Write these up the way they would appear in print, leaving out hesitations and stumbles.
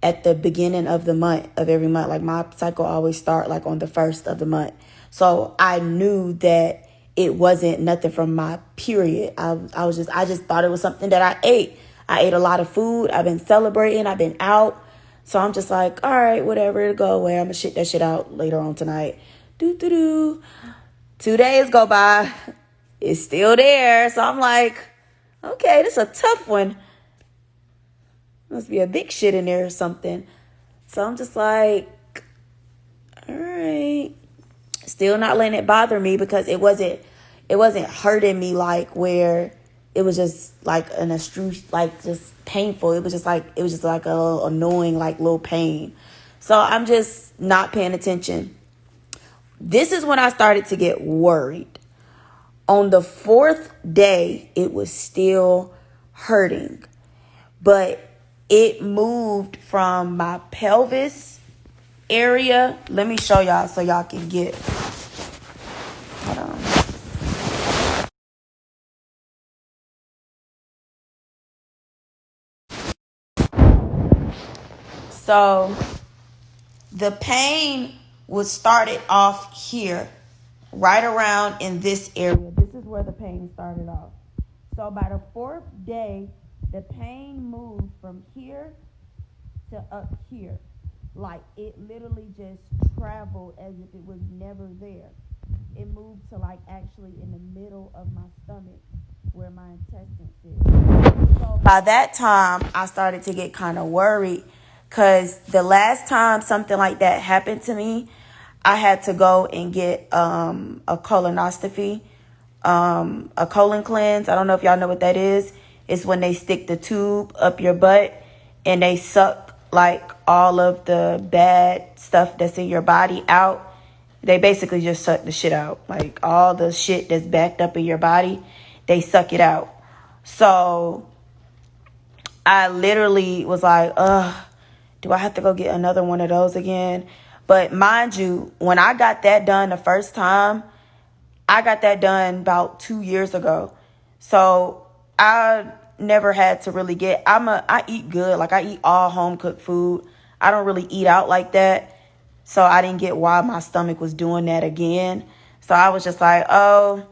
at the beginning of the month, of every month. Like my cycle always start like on the first of the month. So I knew that it wasn't nothing from my period. I just thought it was something that I ate. I ate a lot of food. I've been celebrating. I've been out. So I'm just like, all right, whatever, it'll go away. I'm gonna shit that shit out later on tonight. 2 days go by. It's still there. So I'm like, okay, this is a tough one. Must be a big shit in there or something. So I'm just like, all right. Still not letting it bother me because it wasn't hurting me like where it was just like an abstruse, like just painful. It was just like a little annoying, like little pain. So I'm just not paying attention. This is when I started to get worried. On the 4th day, it was still hurting, but it moved from my pelvis area. Let me show y'all so y'all can get. Hold on. So the pain was started off here, right around in this area. This is where the pain started off. So by the 4th day, the pain moved from here to up here. Like it literally just traveled as if it was never there. It moved to like actually in the middle of my stomach where my intestines is. So by that time, I started to get kind of worried because the last time something like that happened to me, I had to go and get a colonoscopy, a colon cleanse. I don't know if y'all know what that is. It's when they stick the tube up your butt and they suck like all of the bad stuff that's in your body out. They basically just suck the shit out. Like all the shit that's backed up in your body, they suck it out. So I literally was like, do I have to go get another one of those again? But mind you, when I got that done the first time, I got that done about 2 years ago. So I never had to really I eat good. Like I eat all home cooked food. I don't really eat out like that. So I didn't get why my stomach was doing that again. So I was just like, oh,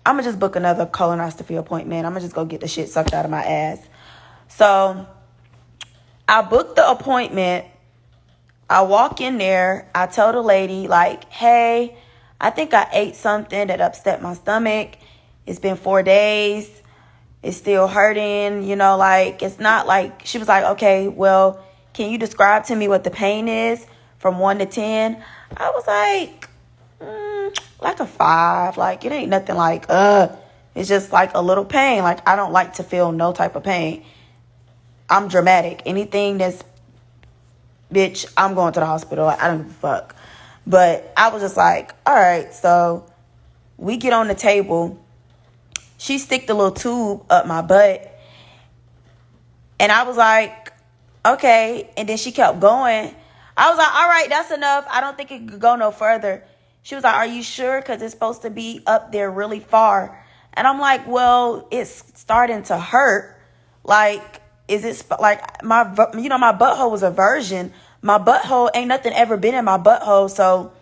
I'm going to just book another colonoscopy appointment. I'm going to just go get the shit sucked out of my ass. So I booked the appointment. I walk in there. I tell the lady, like, hey, I think I ate something that upset my stomach. It's been 4 days. It's still hurting. You know, like, it's not like, she was like, okay, well, can you describe to me what the pain is from 1 to 10? I was like a 5. Like, it ain't nothing like, it's just like a little pain. Like, I don't like to feel no type of pain. I'm dramatic. Anything that's, bitch, I'm going to the hospital. I don't give a fuck. But I was just like, all right. So we get on the table. She stick the little tube up my butt. And I was like, okay. And then she kept going. I was like, all right, that's enough. I don't think it could go no further. She was like, are you sure? Because it's supposed to be up there really far. And I'm like, well, it's starting to hurt. Like, is it like my butthole was a virgin. My butthole ain't nothing ever been in my butthole. So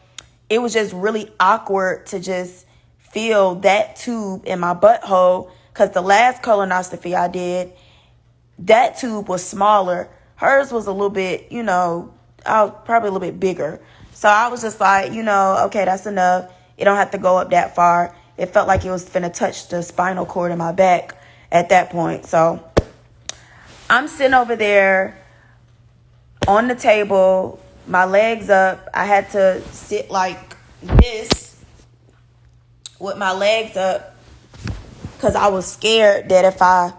it was just really awkward to just feel that tube in my butthole. Because the last colonoscopy I did, that tube was smaller. Hers was a little bit, probably a little bit bigger. So I was just like, okay, that's enough. It don't have to go up that far. It felt like it was finna touch the spinal cord in my back at that point. So I'm sitting over there on the table, my legs up. I had to sit like this with my legs up because I was scared that if I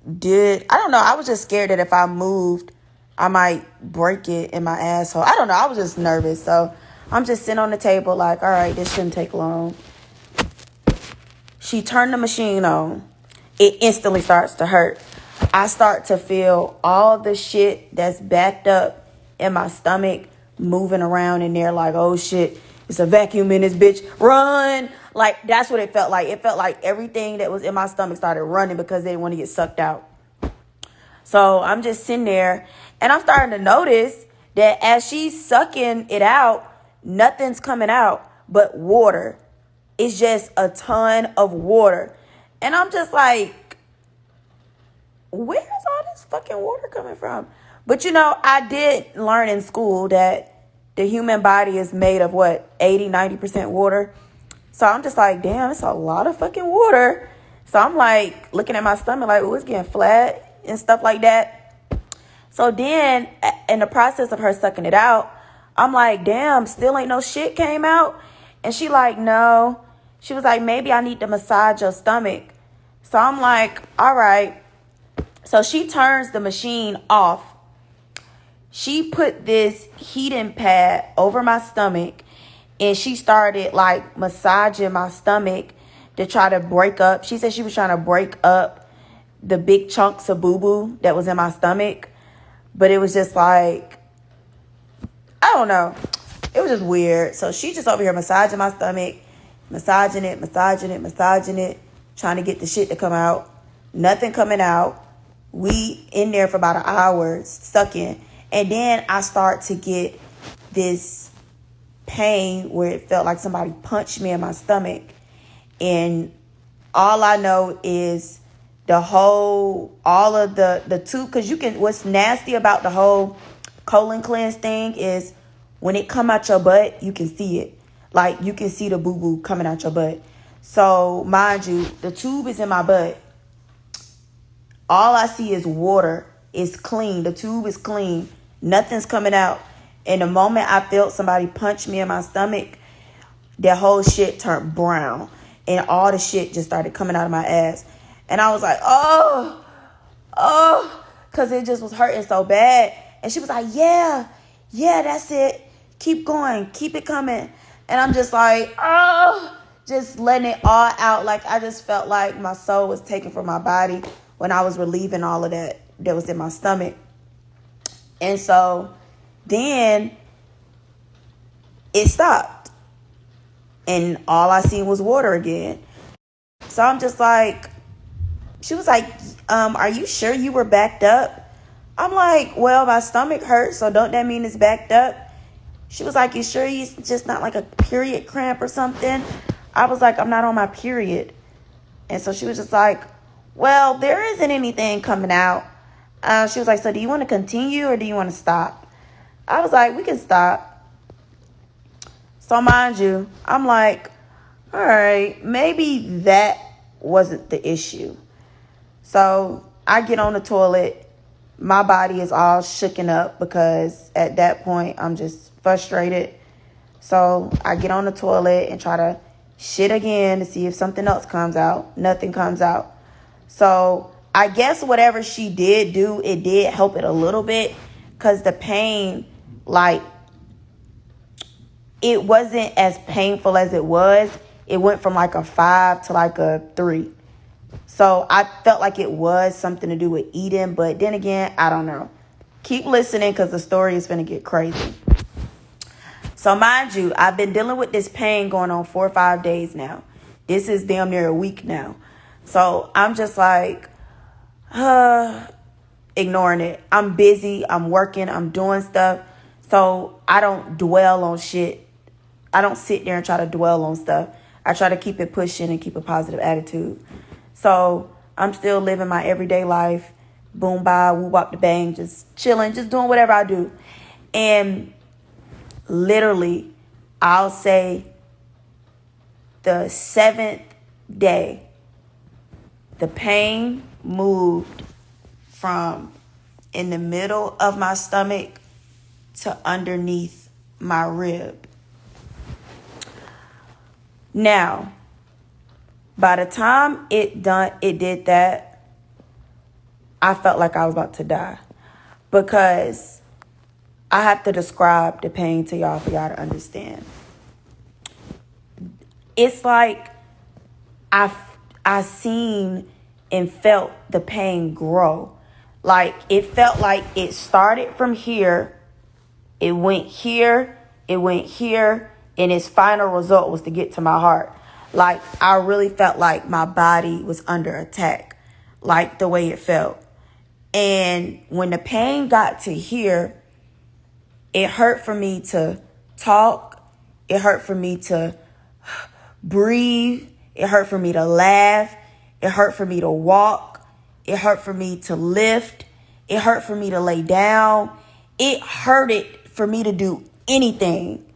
was just scared that if I moved, I might break it in my asshole. I don't know. I was just nervous. So I'm just sitting on the table like, all right, this shouldn't take long. She turned the machine on. It instantly starts to hurt. I start to feel all the shit that's backed up in my stomach moving around in there like, oh shit, it's a vacuum in this bitch. Run. Like, that's what it felt like. It felt like everything that was in my stomach started running because they didn't want to get sucked out. So I'm just sitting there And I'm starting to notice that as she's sucking it out, nothing's coming out but water. It's just a ton of water. And I'm just like, where's all this fucking water coming from? But you know, I did learn in school that the human body is made of what, 80-90% water. So I'm just like, damn, it's a lot of fucking water. So I'm like looking at my stomach like, oh, it's getting flat and stuff like that. So then in the process of her sucking it out, I'm like, damn, still ain't no shit came out. And she like, no. She was like, maybe I need to massage your stomach. So I'm like, all right. So she turns the machine off. She put this heating pad over my stomach and she started like massaging my stomach to try to break up. She said she was trying to break up the big chunks of boo-boo that was in my stomach. But it was just like, I don't know. It was just weird. So she just over here massaging my stomach, massaging it, trying to get the shit to come out. Nothing coming out. We in there for about an hour sucking. And then I start to get this pain where it felt like somebody punched me in my stomach. And all I know is all of the tube, because what's nasty about the whole colon cleanse thing is when it come out your butt, you can see it. Like you can see the boo-boo coming out your butt. So mind you, the tube is in my butt. All I see is water. It's clean. The tube is clean. Nothing's coming out. And the moment I felt somebody punch me in my stomach, that whole shit turned brown. And all the shit just started coming out of my ass. And I was like, oh, because it just was hurting so bad. And she was like, yeah, that's it. Keep going. Keep it coming. And I'm just like, oh, just letting it all out. Like I just felt like my soul was taken from my body when I was relieving all of that was in my stomach. And so then it stopped. And all I seen was water again. So I'm just like, she was like, are you sure you were backed up? I'm like, well, my stomach hurts, so don't that mean it's backed up? She was like, you sure it's just not like a period cramp or something? I was like, I'm not on my period. And so she was just like, well, there isn't anything coming out. She was like, so do you want to continue or do you want to stop? I was like, we can stop. So mind you, I'm like, all right, maybe that wasn't the issue. So I get on the toilet. My body is all shooken up because at that point I'm just frustrated. So I get on the toilet and try to shit again to see if something else comes out. Nothing comes out. So I guess whatever she did do, it did help it a little bit because the pain, like, it wasn't as painful as it was. It went from like a 5 to like a 3. So I felt like it was something to do with eating. But then again, I don't know. Keep listening because the story is going to get crazy. So mind you, I've been dealing with this pain going on 4 or 5 days now. This is damn near a week now. So I'm just like, ignoring it. I'm busy. I'm working. I'm doing stuff. So I don't dwell on shit. I don't sit there and try to dwell on stuff. I try to keep it pushing and keep a positive attitude. So I'm still living my everyday life. Boom, bye, woo, wop, the bang, just chilling, just doing whatever I do. And literally, I'll say the 7th day, the pain moved from in the middle of my stomach to underneath my rib. Now, by the time it did that, I felt like I was about to die because I have to describe the pain to y'all for y'all to understand. It's like I seen and felt the pain grow. Like it felt like it started from here, it went here, and its final result was to get to my heart. Like I really felt like my body was under attack, like the way it felt. And when the pain got to here, it hurt for me to talk. It hurt for me to breathe. It hurt for me to laugh. It hurt for me to walk. It hurt for me to lift. It hurt for me to lay down. It hurted for me to do anything.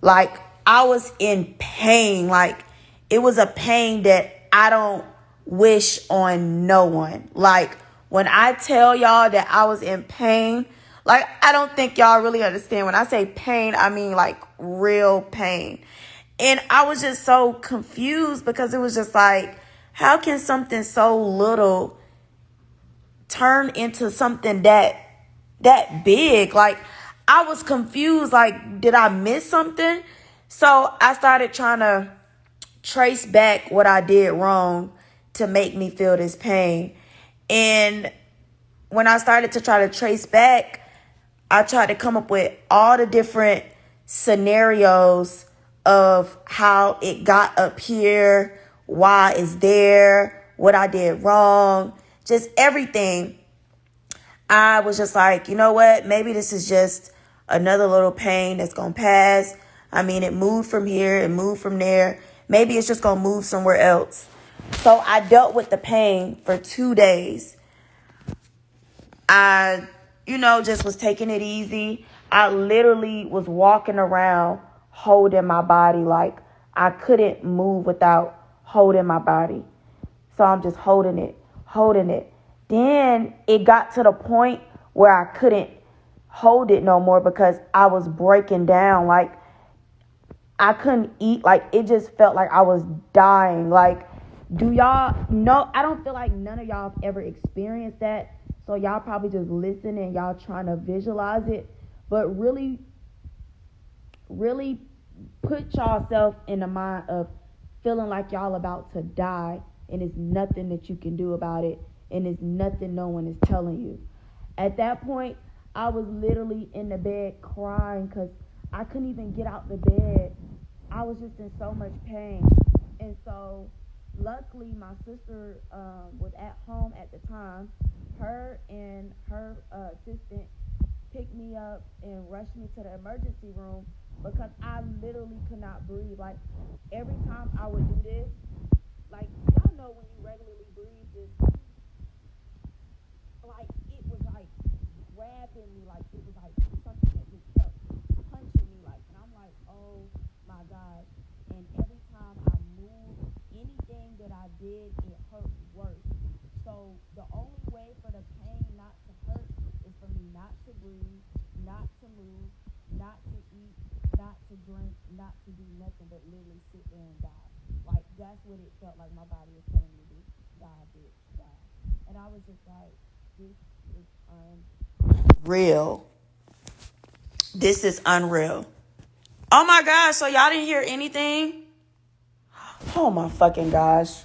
Like, I was in pain. Like, it was a pain that I don't wish on no one. Like, when I tell y'all that I was in pain, like, I don't think y'all really understand. When I say pain, I mean like real pain. And I was just so confused because it was just like, how can something so little turn into something that big? Like, I was confused. Like, did I miss something? So I started trying to trace back what I did wrong to make me feel this pain. And when I started to try to trace back, I tried to come up with all the different scenarios of how it got up here, why it's there, what I did wrong, just everything. I was just like, you know what? Maybe this is just another little pain that's going to pass. I mean, it moved from here, it moved from there. Maybe it's just going to move somewhere else. So I dealt with the pain for 2 days. I, just was taking it easy. I literally was walking around holding my body. Like, I couldn't move without holding my body. So I'm just holding it. Then it got to the point where I couldn't hold it no more because I was breaking down. Like, I couldn't eat. Like, it just felt like I was dying. Like, do y'all know? I don't feel like none of y'all have ever experienced that. So y'all probably just listen and y'all trying to visualize it. But really, really put yourself in the mind of feeling like y'all about to die. And there's nothing that you can do about it. And there's nothing no one is telling you. At that point, I was literally in the bed crying because I couldn't even get out the bed. I was just in so much pain. And so, luckily, my sister was at home at the time. Her and her assistant picked me up and rushed me to the emergency room because I literally could not breathe. Like, every time I would do this, like, y'all know when you regularly breathe, just, like, it was, like, grabbing me, like, it was, like, something that just kept punching me, like, and I'm like, oh, my God. And every time I moved, anything that I did, it hurt worse. So the only way for the pain not to hurt is for me not to breathe, not to move, not to eat, not to drink, not to do nothing but literally sit there and die. Like, that's what it felt like my body was telling me to do. Die, bitch, die. And I was just like, this is unreal. This is unreal. Oh my gosh, so y'all didn't hear anything? Oh my fucking gosh.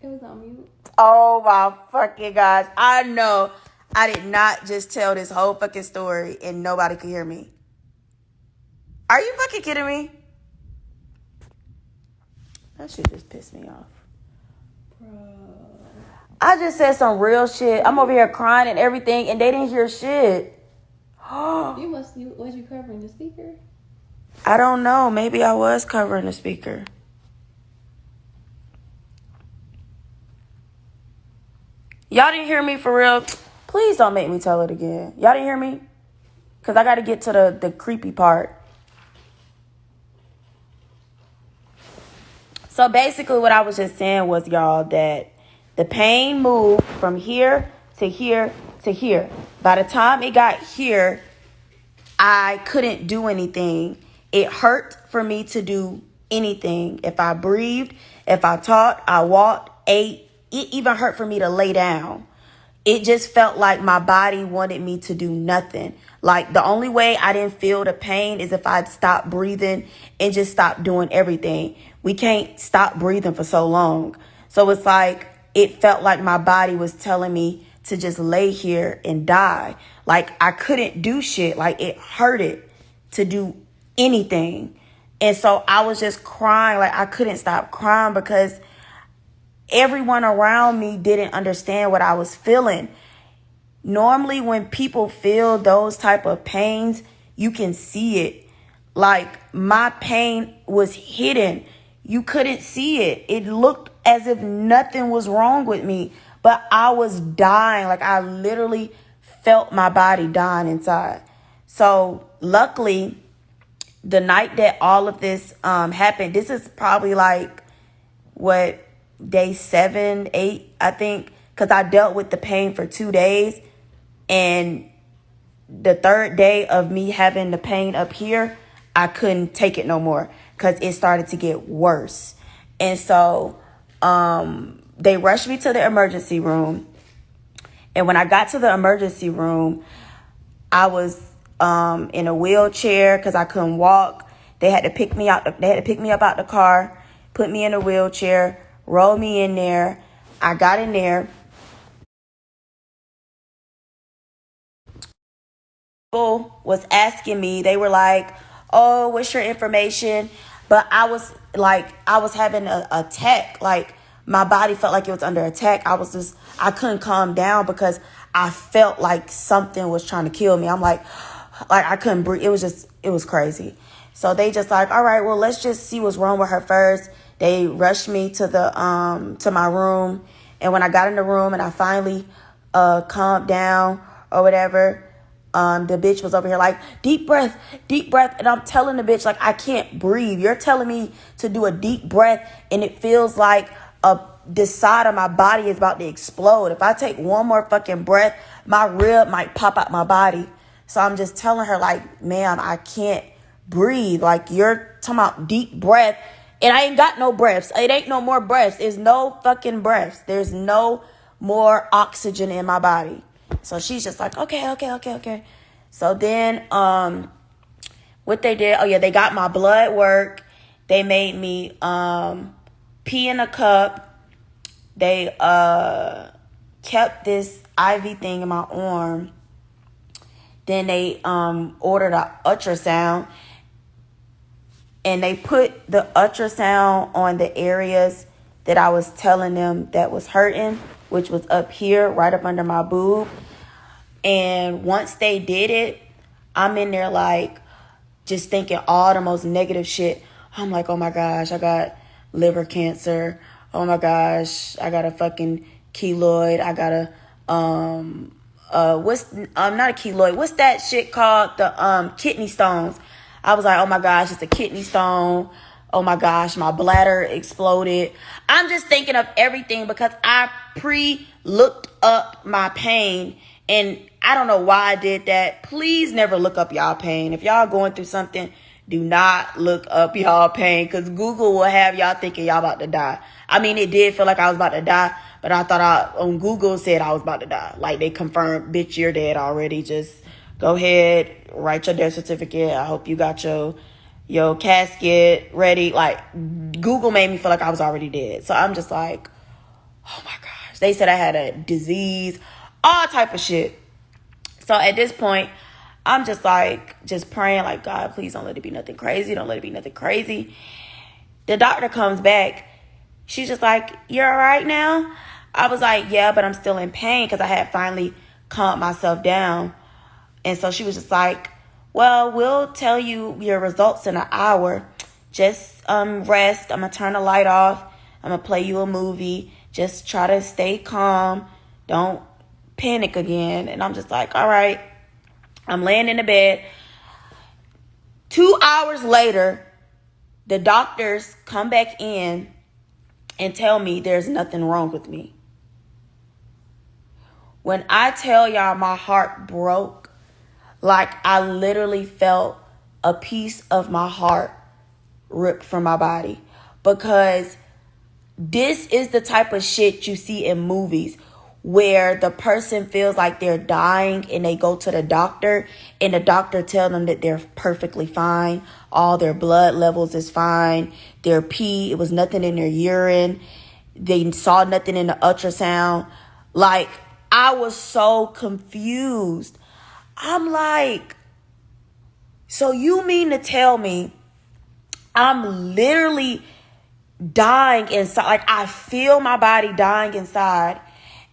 It was on mute. Oh my fucking gosh. I know I did not just tell this whole fucking story and nobody could hear me. Are you fucking kidding me? That shit just pissed me off. Bro. I just said some real shit. I'm over here crying and everything and they didn't hear shit. Was you covering the speaker? I don't know. Maybe I was covering the speaker. Y'all didn't hear me for real? Please don't make me tell it again. Y'all didn't hear me? Because I got to get to the creepy part. So basically what I was just saying was, y'all, that the pain moved from here to here to here. By the time it got here, I couldn't do anything. It hurt for me to do anything. If I breathed, if I talked, I walked, ate, it even hurt for me to lay down. It just felt like my body wanted me to do nothing. Like, the only way I didn't feel the pain is if I'd stop breathing and just stop doing everything. We can't stop breathing for so long. So it's like, it felt like my body was telling me to just lay here and die. Like, I couldn't do shit. Like, it hurted to do anything. And so I was just crying. Like, I couldn't stop crying because everyone around me didn't understand what I was feeling. Normally when people feel those type of pains, you can see it. Like, my pain was hidden. You couldn't see it. It looked as if nothing was wrong with me, but I was dying. Like, I literally felt my body dying inside. So luckily, the night that all of this happened, this is probably like what, day 7, 8, I think, because I dealt with the pain for 2 days. And the third day of me having the pain up here, I couldn't take it no more because it started to get worse. And so they rushed me to the emergency room. And when I got to the emergency room, I was in a wheelchair because I couldn't walk. They had to pick me out. They had to pick me up out the car, put me in a wheelchair, roll me in there. I got in there. People was asking me. They were like, "Oh, what's your information?" But I was having a attack. Like, my body felt like it was under attack. I couldn't calm down because I felt like something was trying to kill me. I'm like I couldn't breathe. It was crazy. So they just like, all right, well, let's just see what's wrong with her first. They rushed me to to my room. And when I got in the room and I finally calmed down or whatever, the bitch was over here like, deep breath. And I'm telling the bitch, like, I can't breathe. You're telling me to do a deep breath and it feels like this side of my body is about to explode. If I take one more fucking breath, my rib might pop out my body. So I'm just telling her, like, ma'am, I can't breathe. Like, you're talking about deep breath and I ain't got no breaths. It ain't no more breaths. There's no fucking breaths. There's no more oxygen in my body. So she's just like, okay. So then what they did, they got my blood work. They made me pee in a cup. They kept this IV thing in my arm. Then they ordered an ultrasound. And they put the ultrasound on the areas that I was telling them that was hurting, which was up here, right up under my boob. And once they did it, I'm in there like just thinking all the most negative shit. I'm like, oh my gosh, I got liver cancer. Oh my gosh, I got a fucking keloid. I got a not a keloid. What's that shit called? The kidney stones. I was like, oh my gosh, it's a kidney stone. Oh my gosh, my bladder exploded. I'm just thinking of everything because I looked up my pain. And I don't know why I did that. Please never look up y'all pain. If y'all going through something, do not look up y'all pain because Google will have y'all thinking y'all about to die. I mean, it did feel like I was about to die, but I thought on Google said I was about to die. Like, they confirmed, bitch, you're dead already. Just go ahead, write your death certificate. I hope you got your casket ready. Like, Google made me feel like I was already dead. So I'm just like, oh my gosh. They said I had a disease, all type of shit. So at this point, I'm just praying like, God, please don't let it be nothing crazy. Don't let it be nothing crazy. The doctor comes back. She's just like, you're all right now? I was like, yeah, but I'm still in pain because I had finally calmed myself down. And so she was just like, well, we'll tell you your results in an hour. Just rest. I'm going to turn the light off. I'm going to play you a movie. Just try to stay calm. Don't panic again. And I'm just like, all right. I'm laying in the bed. 2 hours later, the doctors come back in and tell me there's nothing wrong with me. When I tell y'all my heart broke, like I literally felt a piece of my heart ripped from my body. Because this is the type of shit you see in movies where the person feels like they're dying and they go to the doctor and the doctor tell them that they're perfectly fine. All their blood levels is fine. Their pee, it was nothing in their urine. They saw nothing in the ultrasound. Like, I was so confused. I'm like, so you mean to tell me I'm literally dying inside? Like, I feel my body dying inside.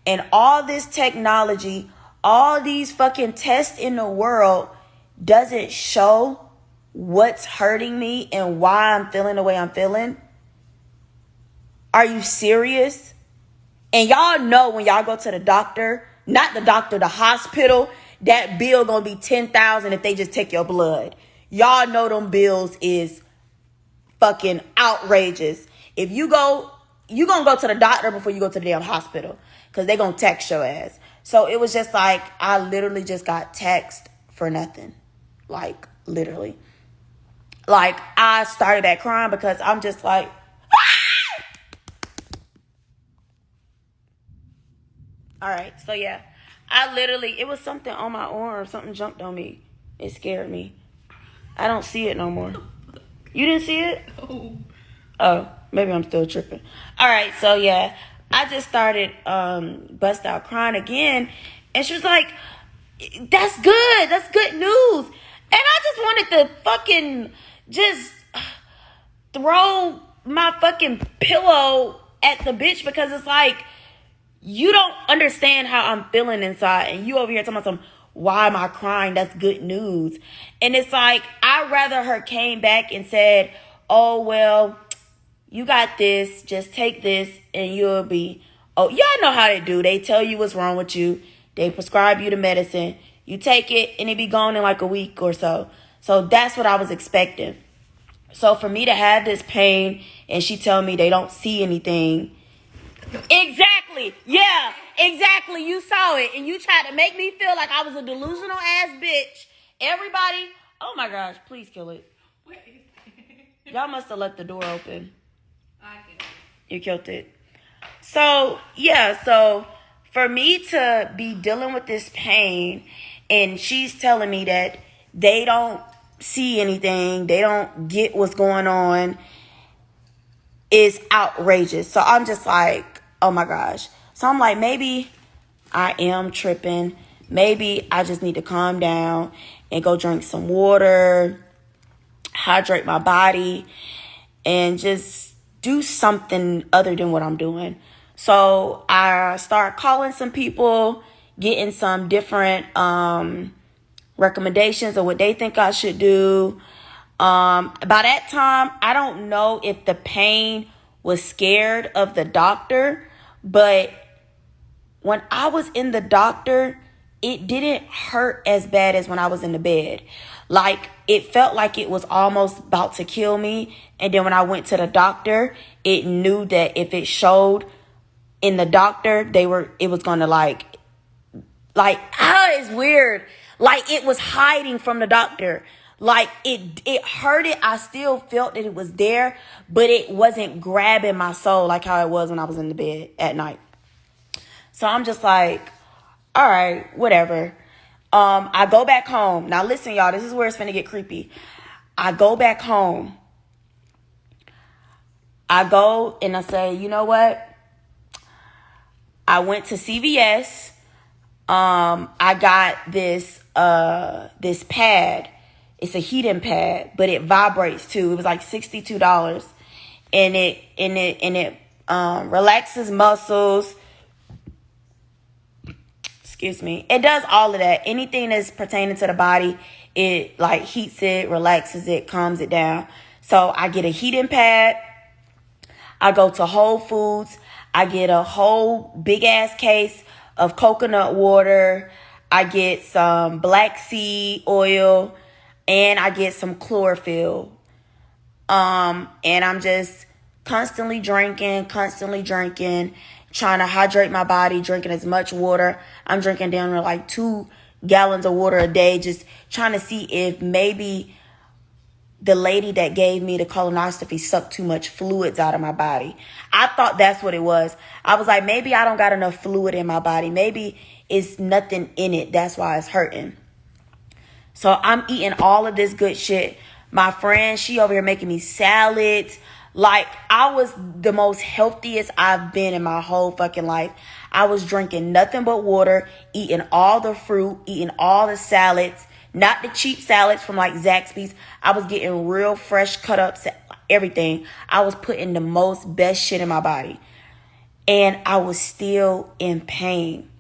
And all this technology, all these fucking tests in the world doesn't show what's hurting me and why I'm feeling the way I'm feeling? Are you serious? And y'all know when y'all go to the doctor, not the doctor, the hospital, that bill gonna be $10,000 if they just take your blood. Y'all know them bills is fucking outrageous. If you gonna go to the doctor before you go to the damn hospital, because they gonna tax your ass. So it was just like, I literally just got taxed for nothing. Like, literally. Like, I started that crying because I'm just like, all right, so yeah, I literally, it was something on my arm. Something jumped on me. It scared me. I don't see it no more. You didn't see it? No. Oh, maybe I'm still tripping. All right, so yeah, I just started bust out crying again. And she was like, that's good. That's good news. And I just wanted to fucking just throw my fucking pillow at the bitch, because it's like, you don't understand how I'm feeling inside, and you over here talking about some, why am I crying? That's good news. And it's like, I'd rather her came back and said, oh, well, you got this, just take this and you'll be, oh, y'all know how they do. They tell you what's wrong with you. They prescribe you the medicine. You take it and it be gone in like a week or so. So that's what I was expecting. So for me to have this pain and she tell me they don't see anything. Exactly. Yeah, exactly. You saw it and you tried to make me feel like I was a delusional ass bitch. Everybody, oh my gosh, please kill it. What is it? Y'all must have left the door open. I get it. You killed it. So, yeah, so for me to be dealing with this pain and she's telling me that they don't see anything, they don't get what's going on, is outrageous. So I'm just like, oh my gosh. So I'm like, maybe I am tripping. Maybe I just need to calm down and go drink some water, hydrate my body, and just do something other than what I'm doing. So I start calling some people, getting some different recommendations of what they think I should do. By that time, I don't know if the pain was scared of the doctor, but when I was in the doctor, it didn't hurt as bad as when I was in the bed. Like, it felt like it was almost about to kill me. And then when I went to the doctor, it knew that if it showed in the doctor, it was going to it's weird. Like, it was hiding from the doctor. Like, it hurt it. I still felt that it was there, but it wasn't grabbing my soul like how it was when I was in the bed at night. So I'm just like, all right, whatever. I go back home. Now listen, y'all, this is where it's finna get creepy. I go back home. I go and I say, you know what? I went to CVS. I got this pad. It's a heating pad, but it vibrates too. It was like $62. And it relaxes muscles. Excuse me. It does all of that. Anything that's pertaining to the body, it like heats it, relaxes it, calms it down. So I get a heating pad. I go to Whole Foods. I get a whole big ass case of coconut water. I get some black seed oil, and I get some chlorophyll. And I'm just constantly drinking, trying to hydrate my body, drinking as much water. I'm drinking down to like 2 gallons of water a day, just trying to see if maybe the lady that gave me the colonoscopy sucked too much fluids out of my body. I thought that's what it was. I was like, maybe I don't got enough fluid in my body. Maybe it's nothing in it. That's why it's hurting. So I'm eating all of this good shit. My friend, she over here making me salads. Like, I was the most healthiest I've been in my whole fucking life. I was drinking nothing but water, eating all the fruit, eating all the salads, not the cheap salads from like Zaxby's. I was getting real fresh cut up, everything. I was putting the most best shit in my body. And I was still in pain.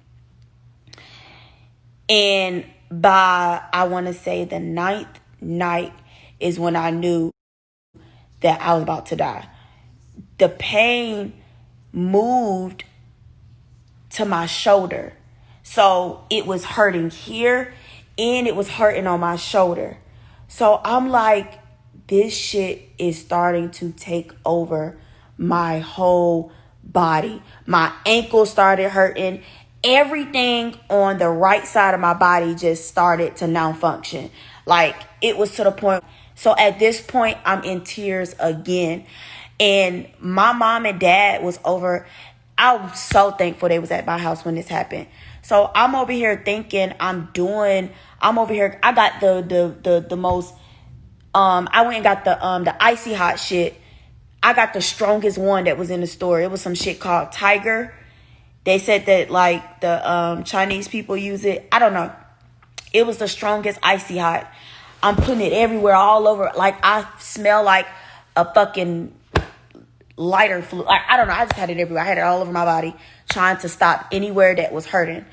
And by, I want to say, the 9th night is when I knew that I was about to die. The pain moved to my shoulder. So it was hurting here and it was hurting on my shoulder. So I'm like, this shit is starting to take over my whole body. My ankle started hurting. Everything on the right side of my body just started to malfunction. Like, it was to the point. So at this point, I'm in tears again. And my mom and dad was over. I was so thankful they was at my house when this happened. So I'm over here thinking I'm over here. I got the most, I went and got the icy hot shit. I got the strongest one that was in the store. It was some shit called Tiger. They said that like the Chinese people use it. I don't know. It was the strongest icy hot. I'm putting it everywhere, all over. Like, I smell like a fucking lighter fluid. I don't know. I just had it everywhere. I had it all over my body, trying to stop anywhere that was hurting.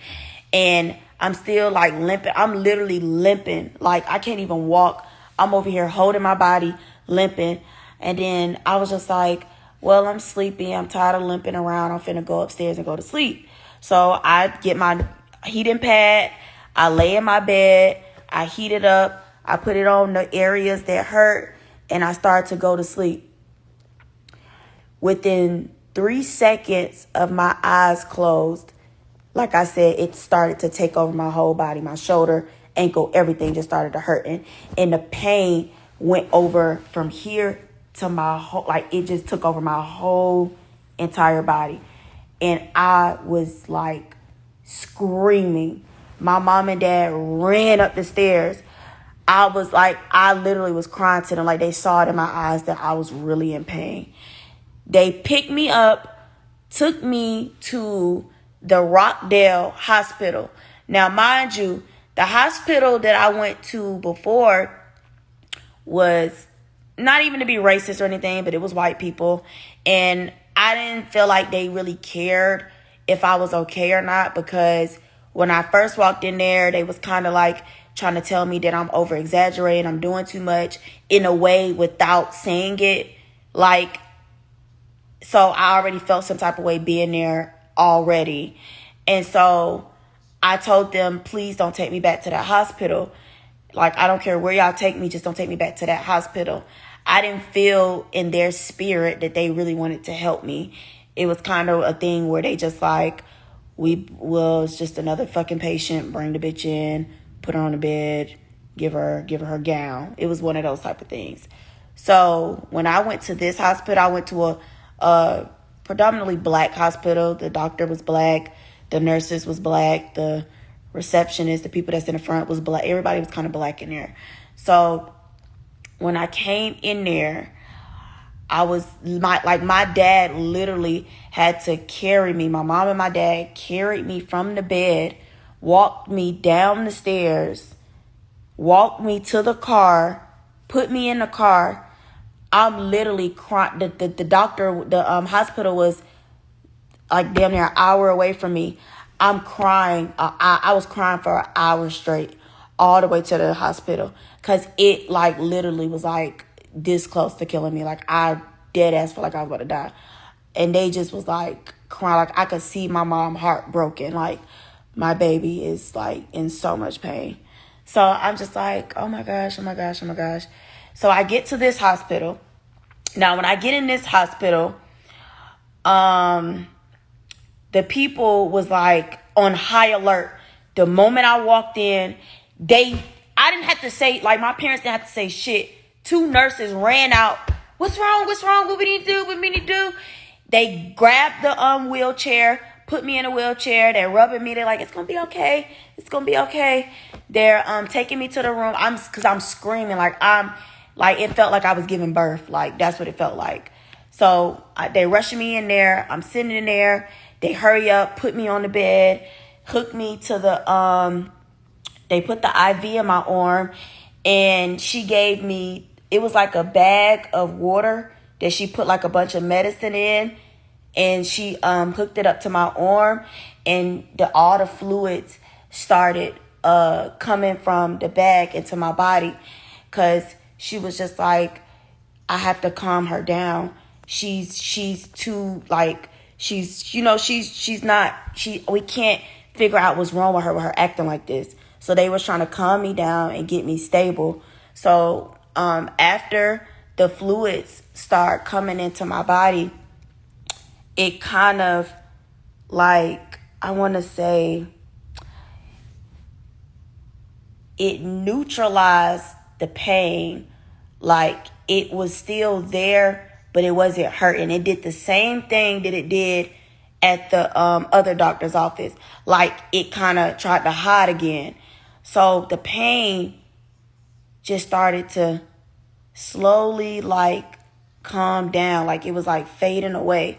And I'm still like limping. I'm literally limping. Like, I can't even walk. I'm over here holding my body, limping. And then I was just like, well, I'm sleepy. I'm tired of limping around. I'm finna go upstairs and go to sleep. So I get my heating pad. I lay in my bed. I heat it up. I put it on the areas that hurt. And I start to go to sleep. Within 3 seconds of my eyes closed, like I said, it started to take over my whole body. My shoulder, ankle, everything just started to hurting. And the pain went over from here to my whole, like, it just took over my whole entire body. And I was like screaming. My mom and dad ran up the stairs. I was like, I literally was crying to them. Like, they saw it in my eyes that I was really in pain. They picked me up, took me to the Rockdale Hospital. Now, mind you, the hospital that I went to before was not even to be racist or anything, but it was white people. And I didn't feel like they really cared if I was okay or not, because when I first walked in there, they was kind of like trying to tell me that I'm over exaggerating, I'm doing too much in a way without saying it. Like, so I already felt some type of way being there already. And so I told them, please don't take me back to that hospital. Like, I don't care where y'all take me, just don't take me back to that hospital. I didn't feel in their spirit that they really wanted to help me. It was kind of a thing where they just like, it's just another fucking patient, bring the bitch in, put her on the bed, give her her gown. It was one of those type of things. So when I went to this hospital, I went to a predominantly black hospital. The doctor was black. The nurses was black. The receptionist, the people that's in the front was black. Everybody was kind of black in there. So when I came in there, my dad literally had to carry me. My mom and my dad carried me from the bed, walked me down the stairs, walked me to the car, put me in the car. I'm literally crying. The doctor, the hospital was like damn near an hour away from me. I'm crying. I was crying for an hour straight, all the way to the hospital, because it like literally was like this close to killing me. Like, I dead ass felt like I was about to die. And they just was like crying. Like, I could see my mom heartbroken. Like, my baby is like in so much pain. So I'm just like, oh my gosh, oh my gosh, oh my gosh. So I get to this hospital. Now, when I get in this hospital, the people was like on high alert. The moment I walked in, I didn't have to say, like, my parents didn't have to say shit. 2 nurses ran out. What's wrong? What's wrong? What we need to do? What we need to do? They grabbed the wheelchair, put me in a wheelchair. They're rubbing me. They're like, it's going to be okay. It's going to be okay. They're taking me to the room. Because I'm screaming. Like, it felt like I was giving birth. Like, that's what it felt like. So they rushing me in there. I'm sitting in there. They hurry up, put me on the bed, hook me to the, they put the IV in my arm, and she gave me, it was like a bag of water that she put like a bunch of medicine in, and she hooked it up to my arm, and all the fluids started coming from the bag into my body, because she was just like, I have to calm her down. She's too, like, she's not, we can't figure out what's wrong with her acting like this. So they was trying to calm me down and get me stable. So after the fluids start coming into my body, it kind of, like, I want to say, it neutralized the pain. Like, it was still there, but it wasn't hurting. It did the same thing that it did at the other doctor's office. Like, it kind of tried to hide again. So the pain just started to slowly, like, calm down. Like, it was like fading away.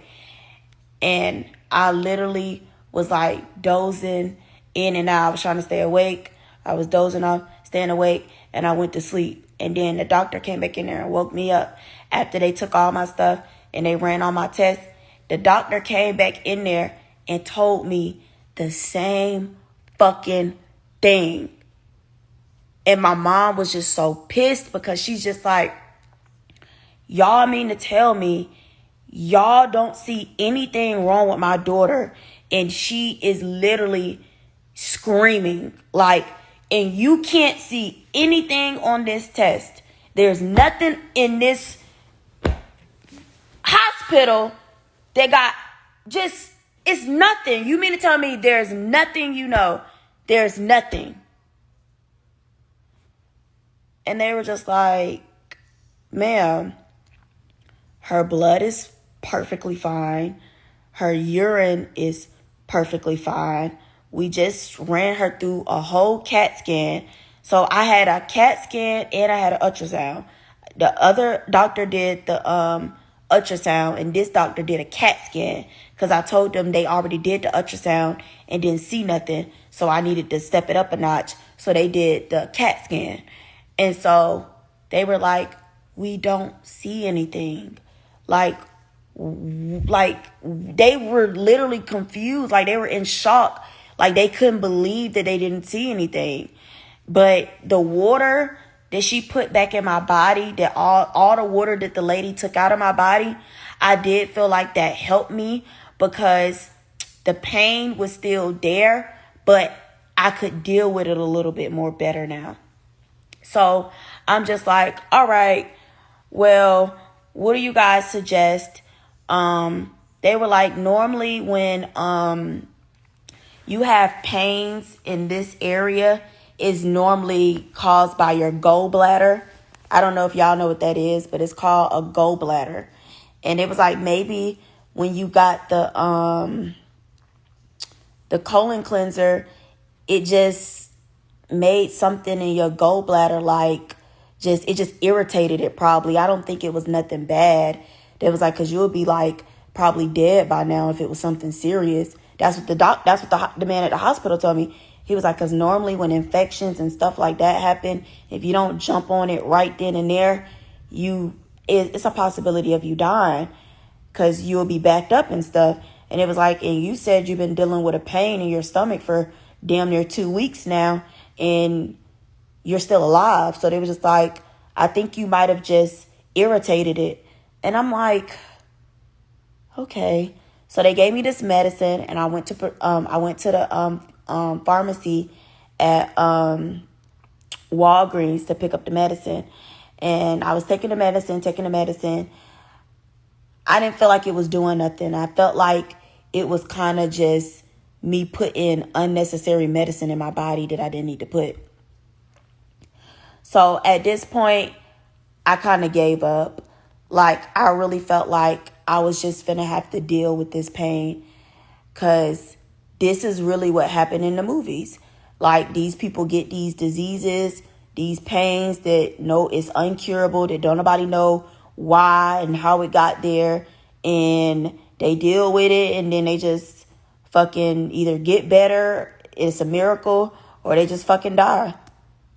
And I literally was like dozing in and out. I was trying to stay awake. I was dozing off, staying awake, and I went to sleep. And then the doctor came back in there and woke me up after they took all my stuff and they ran all my tests. The doctor came back in there and told me the same fucking thing. And my mom was just so pissed, because she's just like, y'all mean to tell me y'all don't see anything wrong with my daughter, and she is literally screaming, like, and you can't see anything on this test. There's nothing in this hospital that got just, it's nothing. You mean to tell me there's nothing, there's nothing. And they were just like, ma'am, her blood is perfectly fine. Her urine is perfectly fine. We just ran her through a whole CAT scan. So I had a CAT scan and I had an ultrasound. The other doctor did the ultrasound, and this doctor did a CAT scan, because I told them they already did the ultrasound and didn't see nothing. So I needed to step it up a notch. So they did the CAT scan. And so they were like, we don't see anything. Like they were literally confused. Like, they were in shock. Like, they couldn't believe that they didn't see anything. But the water that she put back in my body, that all the water that the lady took out of my body, I did feel like that helped me, because the pain was still there, but I could deal with it a little bit more better now. So I'm just like, all right, well, what do you guys suggest? They were like, normally when you have pains in this area, is normally caused by your gallbladder. I don't know if y'all know what that is, but it's called a gallbladder. And it was like, maybe when you got the colon cleanser, it just made something in your gallbladder, like, it just irritated it probably. I don't think it was nothing bad. It was like, because you would be like probably dead by now if it was something serious. That's what the man at the hospital told me. He was like, because normally when infections and stuff like that happen, if you don't jump on it right then and there, it's a possibility of you dying, because you'll be backed up and stuff. And it was like, and you said you've been dealing with a pain in your stomach for damn near 2 weeks now, and you're still alive. So they was just like, I think you might have just irritated it. And I'm like, okay. So they gave me this medicine, and I went to the pharmacy at Walgreens to pick up the medicine. And I was taking the medicine. I didn't feel like it was doing nothing. I felt like it was kind of just me putting unnecessary medicine in my body that I didn't need to put. So at this point, I kind of gave up. Like, I really felt like I was just finna have to deal with this pain, because this is really what happened in the movies. Like, these people get these diseases, these pains that it's uncurable, that don't nobody know why and how it got there, and they deal with it, and then they just fucking either get better, it's a miracle, or they just fucking die.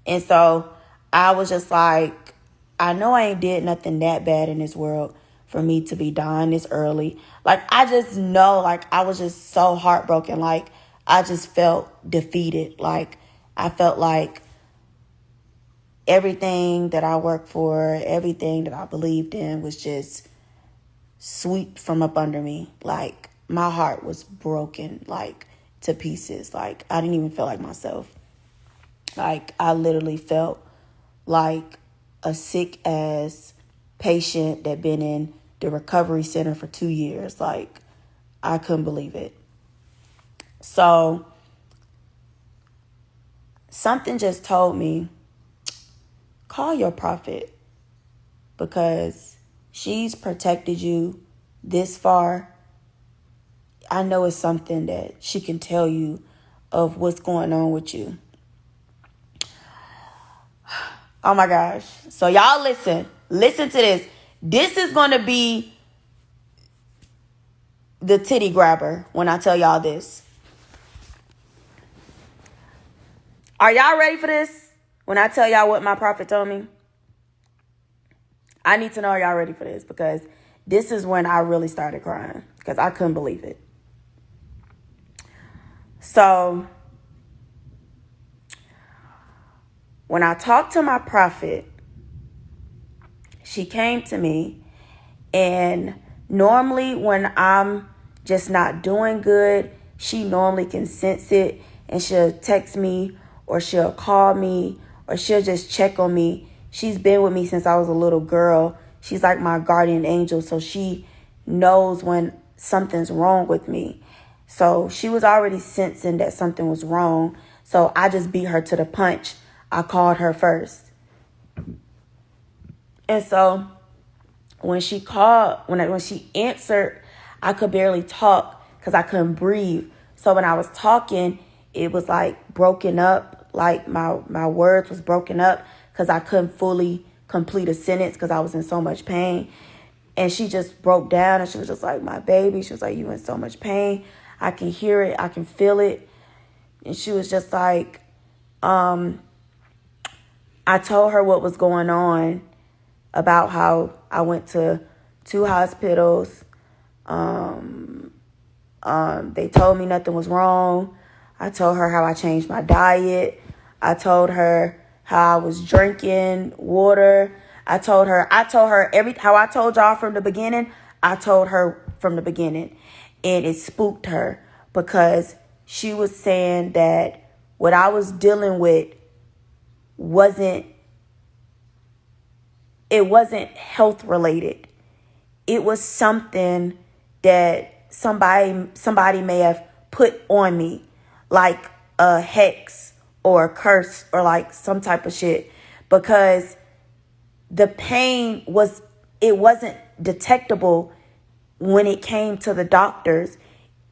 And so I was just like, I know I ain't did nothing that bad in this world for me to be dying this early. Like, I just know, like, I was just so heartbroken. Like, I just felt defeated. Like, I felt like everything that I worked for, everything that I believed in was just swept from up under me. Like, my heart was broken, like, to pieces. Like, I didn't even feel like myself. Like, I literally felt like a sick ass patient that been in the recovery center for 2 years. Like, I couldn't believe it. So something just told me, call your prophet, because she's protected you this far. I know it's something that she can tell you of what's going on with you. Oh my gosh. So y'all listen to this. This is going to be the titty grabber when I tell y'all this. Are y'all ready for this? When I tell y'all what my prophet told me? I need to know, are y'all ready for this? Because this is when I really started crying, because I couldn't believe it. So when I talked to my prophet, she came to me, and normally when I'm just not doing good, she normally can sense it, and she'll text me, or she'll call me, or she'll just check on me. She's been with me since I was a little girl. She's like my guardian angel, so she knows when something's wrong with me. So she was already sensing that something was wrong. So I just beat her to the punch. I called her first. And so when she called, when she answered, I could barely talk because I couldn't breathe. So when I was talking, it was like broken up. Like my words was broken up because I couldn't fully complete a sentence because I was in so much pain. And she just broke down, and she was just like, my baby. She was like, you in so much pain. I can hear it. I can feel it. And she was just like, I told her what was going on, about how I went to 2 hospitals. They told me nothing was wrong. I told her how I changed my diet. I told her how I was drinking water. I told her how I told y'all from the beginning. I told her from the beginning, and it spooked her because she was saying that what I was dealing with wasn't health related. It was something that somebody may have put on me, like a hex or a curse or like some type of shit, because the pain wasn't detectable when it came to the doctors.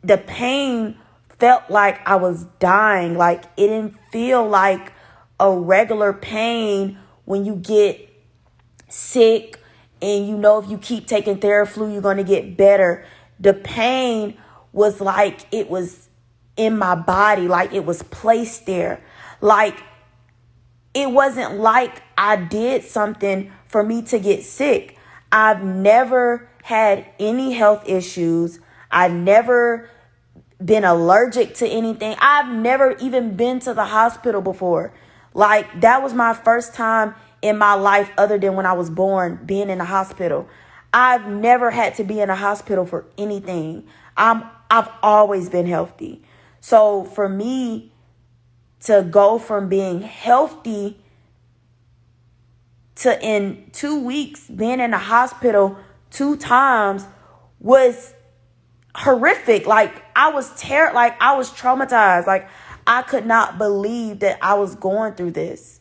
The pain felt like I was dying. Like, it didn't feel like a regular pain when you get sick and you know if you keep taking Theraflu you're going to get better. The pain was like it was in my body, like it was placed there. Like, it wasn't like I did something for me to get sick. I've never had any health issues. I've never been allergic to anything. I've never even been to the hospital before. Like, that was my first time in my life, other than when I was born, being in a hospital. I've never had to be in a hospital for anything. I've always been healthy. So for me to go from being healthy to in 2 weeks being in the hospital 2 times was horrific. Like, I was like I was traumatized. Like, I could not believe that I was going through this.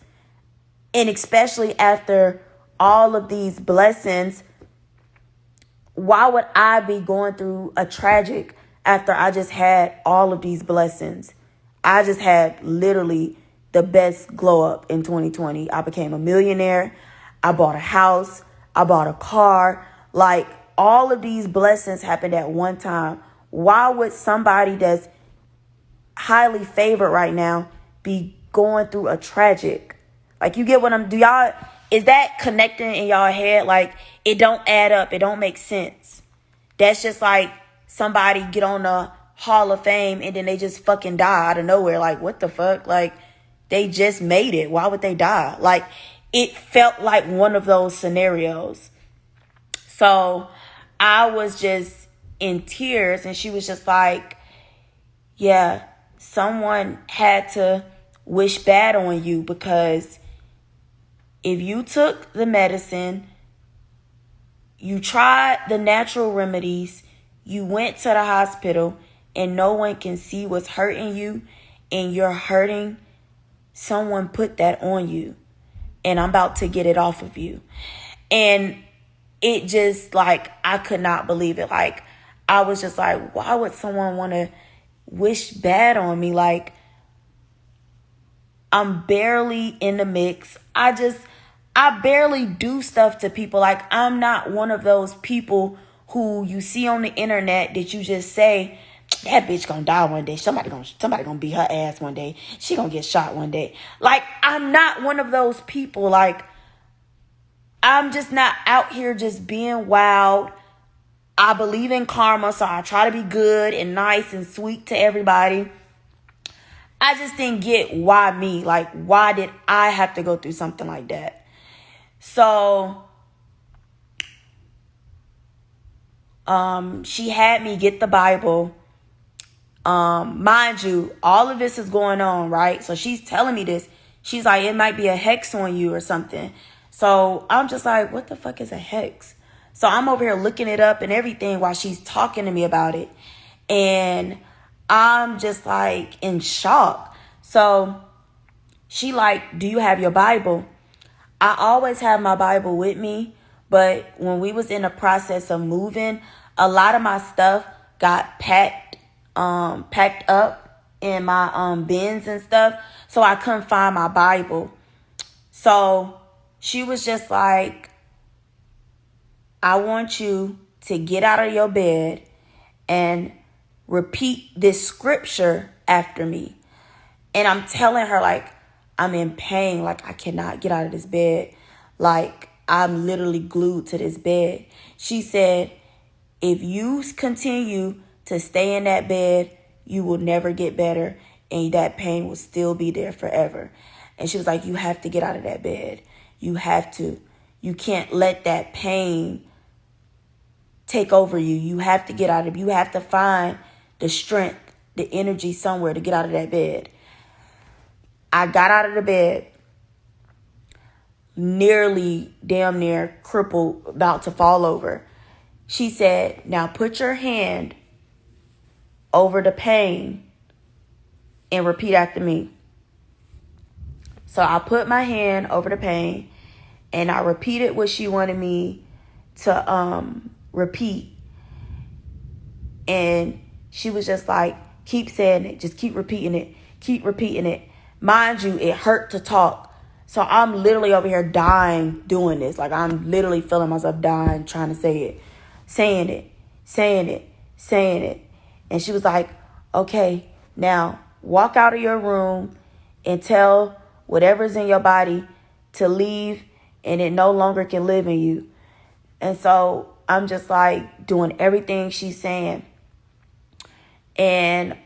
And especially after all of these blessings, why would I be going through a tragic after I just had all of these blessings? I just had literally the best glow up in 2020. I became a millionaire. I bought a house. I bought a car. Like, all of these blessings happened at one time. Why would somebody that's highly favored right now be going through a tragic? Like, you get what is that connecting in y'all head? Like, it don't add up. It don't make sense. That's just like somebody get on the Hall of Fame and then they just fucking die out of nowhere. Like, what the fuck? Like, they just made it. Why would they die? Like, it felt like one of those scenarios. So I was just in tears, and she was just like, yeah, someone had to wish bad on you, because if you took the medicine, you tried the natural remedies, you went to the hospital, and no one can see what's hurting you, and you're hurting, someone put that on you, and I'm about to get it off of you. And it just, like, I could not believe it. Like, I was just like, why would someone want to wish bad on me? Like, I'm barely in the mix. I barely do stuff to people. Like, I'm not one of those people who you see on the internet that you just say, that bitch gonna die one day. Somebody gonna beat her ass one day. She gonna get shot one day. Like, I'm not one of those people. Like, I'm just not out here just being wild. I believe in karma, so I try to be good and nice and sweet to everybody. I just didn't get why me. Like, why did I have to go through something like that? So, she had me get the Bible. Mind you, all of this is going on, right? So she's telling me this. She's like, it might be a hex on you or something. So I'm just like, what the fuck is a hex? So I'm over here looking it up and everything while she's talking to me about it. And I'm just like in shock. So she like, do you have your Bible? I always have my Bible with me. But when we was in the process of moving, a lot of my stuff got packed up in my bins and stuff. So I couldn't find my Bible. So she was just like, I want you to get out of your bed and repeat this scripture after me. And I'm telling her, like, I'm in pain. Like, I cannot get out of this bed. Like, I'm literally glued to this bed. She said, if you continue to stay in that bed, you will never get better, and that pain will still be there forever. And she was like, you have to get out of that bed. You have to. You can't let that pain take over you. You have to get out of it. You have to find the strength, the energy somewhere to get out of that bed. I got out of the bed, nearly, damn near crippled, about to fall over. She said, now put your hand over the pain and repeat after me. So I put my hand over the pain and I repeated what she wanted me to repeat. And she was just like, keep saying it. Just keep repeating it. Keep repeating it. Mind you, it hurt to talk. So I'm literally over here dying doing this. Like, I'm literally feeling myself dying trying to say it. Saying it. Saying it. Saying it. And she was like, okay, now walk out of your room and tell whatever's in your body to leave, and it no longer can live in you. And so I'm just like doing everything she's saying. And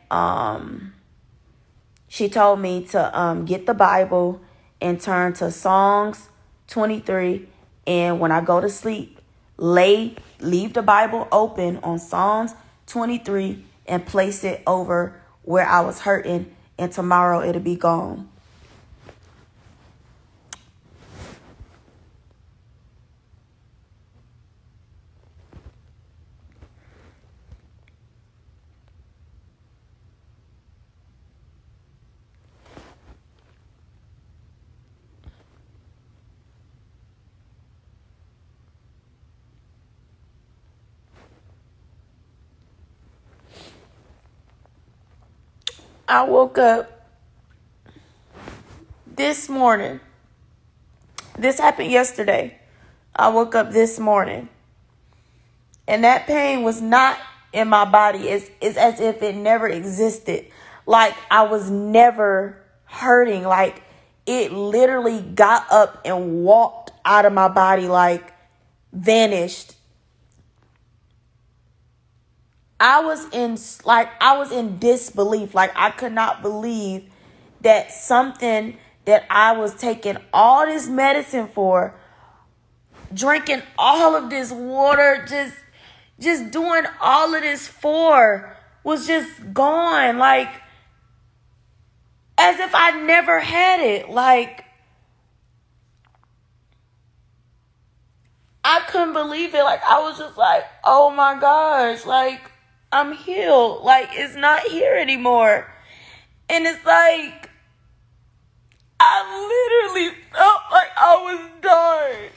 she told me to get the Bible and turn to Psalms 23. And when I go to sleep, leave the Bible open on Psalms 23 and place it over where I was hurting. And tomorrow it'll be gone. I woke up this morning. This happened yesterday. I woke up this morning. And that pain was not in my body. It's as if it never existed. Like, I was never hurting. Like, it literally got up and walked out of my body, like, vanished. I was in disbelief. Like, I could not believe that something that I was taking all this medicine for, drinking all of this water, just doing all of this for, was just gone. Like, as if I never had it. Like, I couldn't believe it. Like, I was just like, oh my gosh, like, I'm healed. Like, it's not here anymore. And it's like, I literally felt like I was done.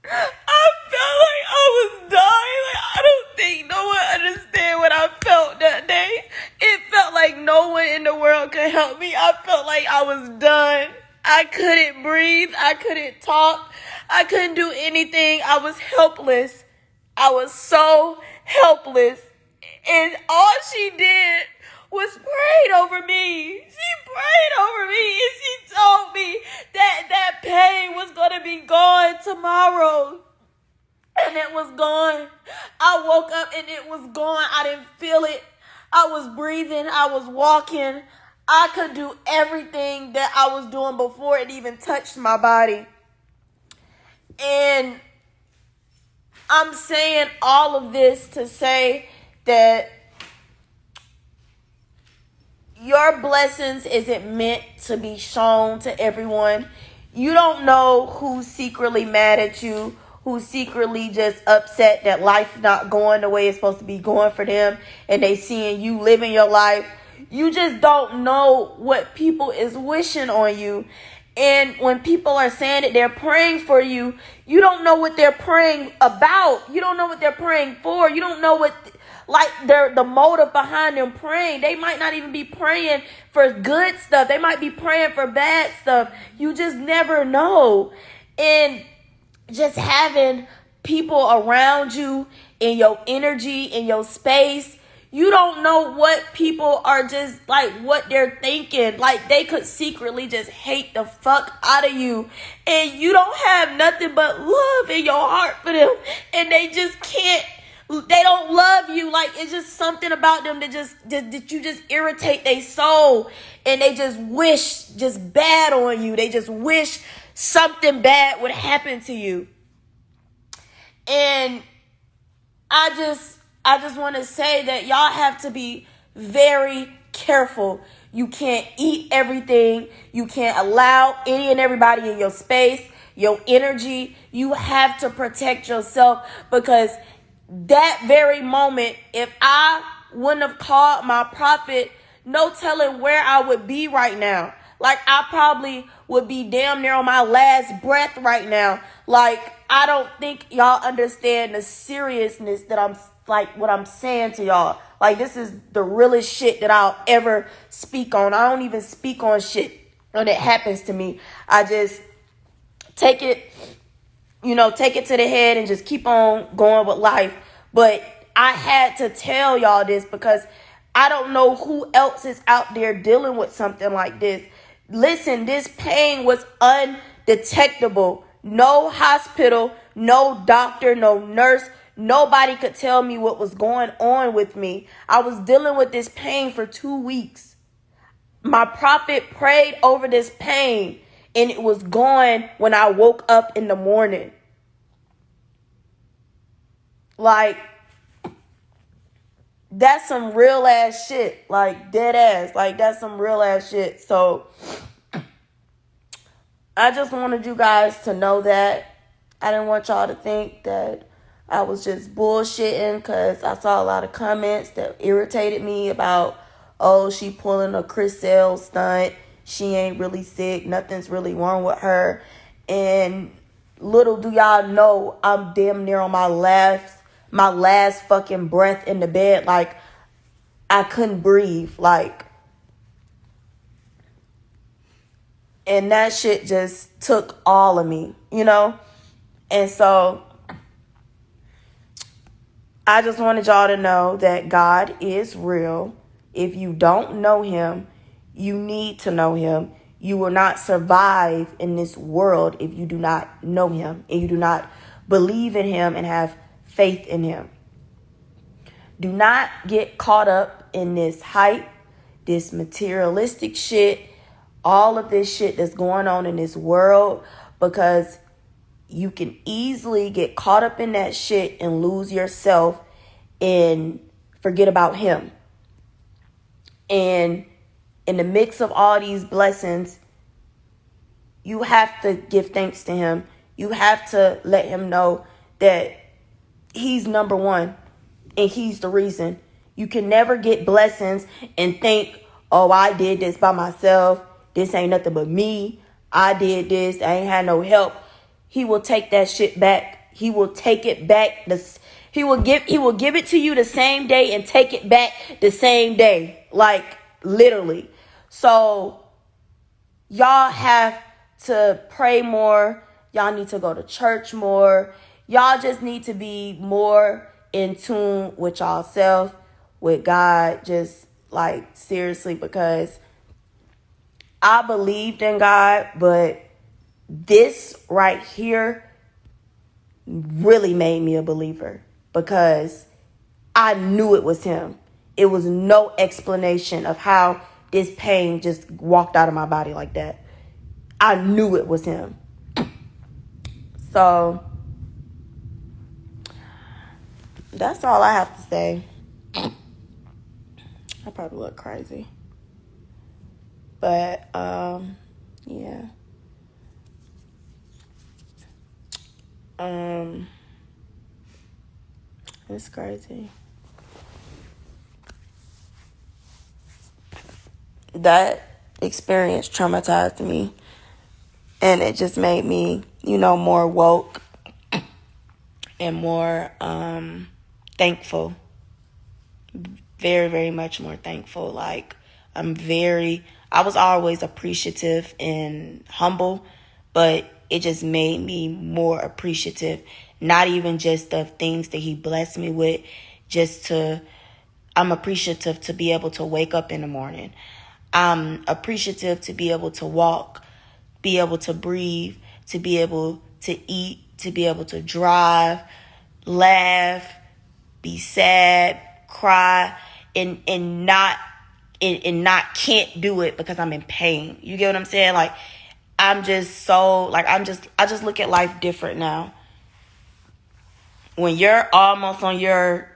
I felt like I was dying. Like, I don't think no one understand what I felt that day. It felt like no one in the world could help me. I felt like I was done. I couldn't breathe. I couldn't talk. I couldn't do anything. I was helpless. I was so helpless. And all she did was prayed over me. She prayed over me, and she told me that pain was going to be gone tomorrow. And it was gone. I woke up and it was gone. I didn't feel it. I was breathing. I was walking. I could do everything that I was doing before it even touched my body. And I'm saying all of this to say that your blessings isn't meant to be shown to everyone. You don't know who's secretly mad at you, who's secretly just upset that life's not going the way it's supposed to be going for them, and they seeing you living your life. You just don't know what people is wishing on you. And when people are saying that they're praying for you, you don't know what they're praying about. You don't know what they're praying for. You don't know what, like, the motive behind them praying. They might not even be praying for good stuff. They might be praying for bad stuff. You just never know. And just having people around you in your energy, in your space, you don't know what people are just like, what they're thinking. Like, they could secretly just hate the fuck out of you. And you don't have nothing but love in your heart for them. And they just can't, they don't love you. Like, it's just something about them that you just irritate their soul. And they just wish just bad on you. They just wish something bad would happen to you. And I just want to say that y'all have to be very careful. You can't eat everything. You can't allow any and everybody in your space, your energy. You have to protect yourself, because that very moment, if I wouldn't have called my prophet, no telling where I would be right now. Like, I probably would be damn near on my last breath right now. Like, I don't think y'all understand the seriousness that I'm, like, what I'm saying to y'all. Like, this is the realest shit that I'll ever speak on. I don't even speak on shit when it happens to me. I just take it, take it to the head and just keep on going with life. But I had to tell y'all this because I don't know who else is out there dealing with something like this. Listen, this pain was undetectable. No hospital, no doctor, no nurse. Nobody could tell me what was going on with me. I was dealing with this pain for 2 weeks. My prophet prayed over this pain, and it was gone when I woke up in the morning. Like, that's some real ass shit. Like, dead ass. Like, that's some real ass shit. So I just wanted you guys to know that. I didn't want y'all to think that I was just bullshitting, because I saw a lot of comments that irritated me about, oh, she pulling a Chris Sale stunt. She ain't really sick. Nothing's really wrong with her. And little do y'all know, I'm damn near on my last fucking breath in the bed. Like, I couldn't breathe. Like, and that shit just took all of me, And so I just wanted y'all to know that God is real. If you don't know him, you need to know him. You will not survive in this world if you do not know him and you do not believe in him and have faith in him. Do not get caught up in this hype, this materialistic shit, all of this shit that's going on in this world, because you can easily get caught up in that shit and lose yourself and forget about him. And in the mix of all these blessings, you have to give thanks to him. You have to let him know that he's number one and he's the reason. You can never get blessings and think, oh, I did this by myself. This ain't nothing but me. I did this. I ain't had no help. He will take that shit back. He will take it back. He will give it to you the same day and take it back the same day. Like, literally. So, y'all have to pray more. Y'all need to go to church more. Y'all just need to be more in tune with y'allself, with God. Just, like, seriously, because I believed in God, but this right here really made me a believer, because I knew it was him. It was no explanation of how this pain just walked out of my body like that. I knew it was him. So that's all I have to say. I probably look crazy, but yeah. It's crazy. That experience traumatized me, and it just made me, more woke and more thankful. Very, very much more thankful. Like, I was always appreciative and humble, but it just made me more appreciative. Not even just the things that he blessed me with, I'm appreciative to be able to wake up in the morning. I'm appreciative to be able to walk, be able to breathe, to be able to eat, to be able to drive, laugh, be sad, cry, and not can't do it because I'm in pain. You get what I'm saying? Like, I'm just so, like, I just look at life different now. When you're almost on your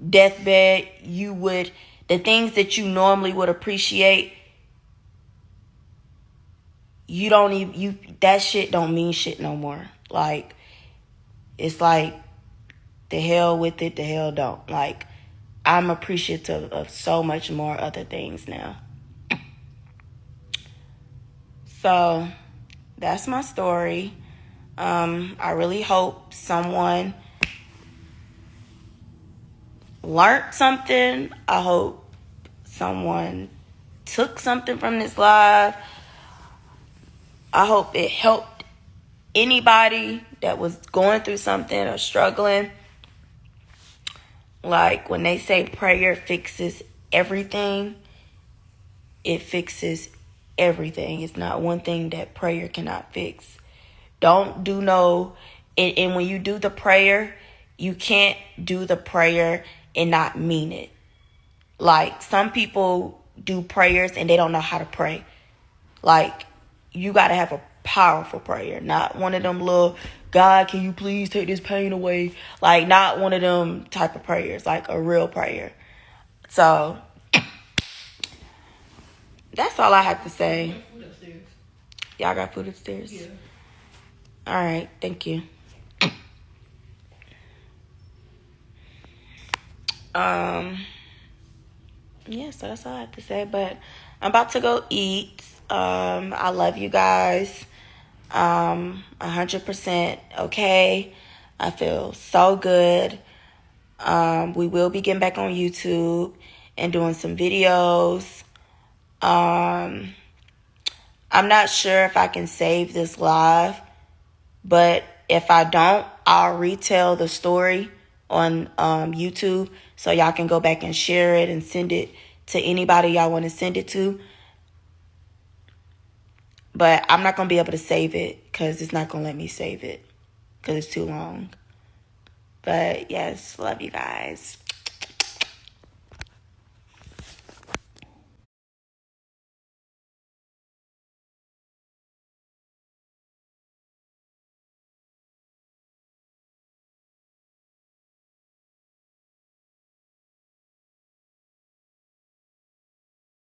deathbed, the things that you normally would appreciate, that shit don't mean shit no more. Like, it's like, the hell with it, the hell don't. Like, I'm appreciative of so much more other things now. So, that's my story. I really hope someone learned something. I hope someone took something from this live. I hope it helped anybody that was going through something or struggling. Like, when they say prayer fixes everything, it fixes everything. It's not one thing that prayer cannot fix. Don't do and when you do the prayer, you can't do the prayer and not mean it. Like, some people do prayers and they don't know how to pray. Like, you got to have a powerful prayer, not one of them little, God, can you please take this pain away? Like, not one of them type of prayers, like a real prayer. So, that's all I have to say. Y'all got food upstairs? Yeah. All right, thank you. Yeah, so that's all I have to say. But I'm about to go eat. I love you guys. 100% okay. I feel so good. We will be getting back on YouTube and doing some videos. I'm not sure if I can save this live, but if I don't, I'll retell the story on YouTube so y'all can go back and share it and send it to anybody y'all want to send it to. But I'm not going to be able to save it because it's not going to let me save it because it's too long. But yes, love you guys.